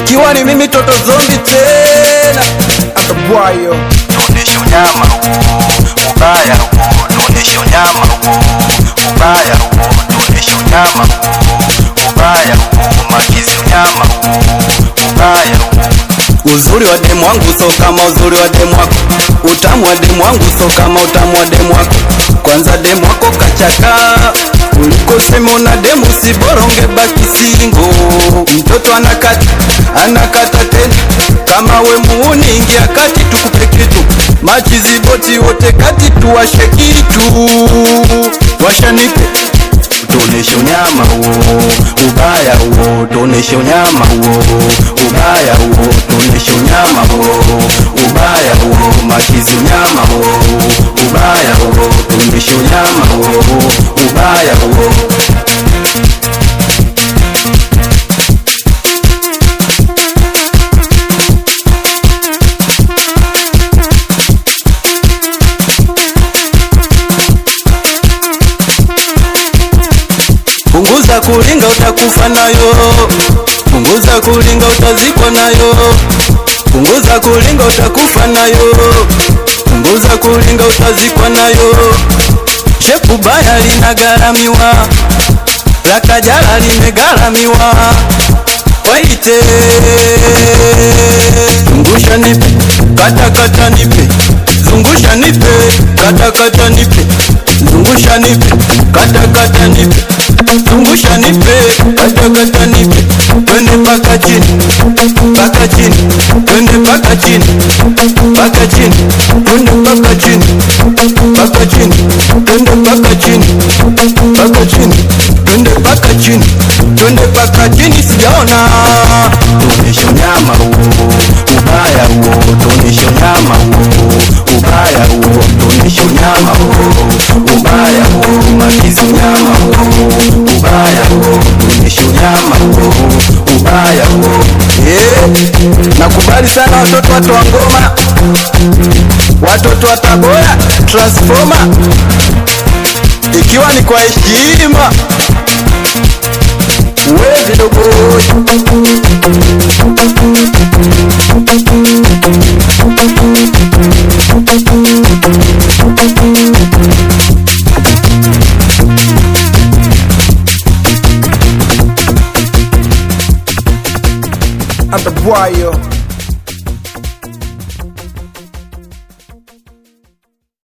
ikiwa ni mimi Toto Zombi tena atabwayo. Tuoneshe unyama huo, ubaya huo, tuoneshe unyama huo, ubaya huo, tuoneshe unyama huo, ubaya huo, magizi unyama huo, ubaya huo. Uzuri wa demu wangu so kama uzuri wa demu wako, utamu wa demu wangu so kama utamu wa demu wako. Kwanza demu wako kachaka, ulikosema una demu si bora ungebaki singo. Mtoto anakata tena, kama we muuni ingia kati tukupe kitu. Machizi boti wote kati tuwashe kitu, washanipe. Tuoneshe unyama huo, ubaya huo, tuoneshe unyama huo, ubaya huo, tuoneshe unyama huo, ubaya huo, machizi unyama huo, ubaya huo, tuoneshe unyama huo, ubaya huo. Punguza kulinga utakufa nayo, punguza kulinga utazikwa nayo, punguza kulinga utakufa nayo, punguza kulinga utazikwa nayo. Shepu baya linagaramiwa, la Kajala limegaramiwa. Waite zungusha nipe, kata kata nipe, zungusha nipe, kata kata nipe, zungusha nipe, kata kata nipe, zungusha nipe, kata kata nipe. Twende paka chini, paka chini, twende paka chini, paka chini, twende paka chini, paka chini, twende paka chini, paka chini, twende paka chini, twende paka chini. Sijaona. Tuoneshe unyama huo, ubaya huo, tuoneshe unyama huo, ubaya huo, tuoneshe unyama huo, ubaya huo, magizi unyama huo, ubaya huo, tuoneshe unyama huo, ubaya huo. Nakubali sana watoto watu wa ngoma, watoto wa Tabora, Transformer, ikiwa ni kwa heshima. We vidogo atabwayo.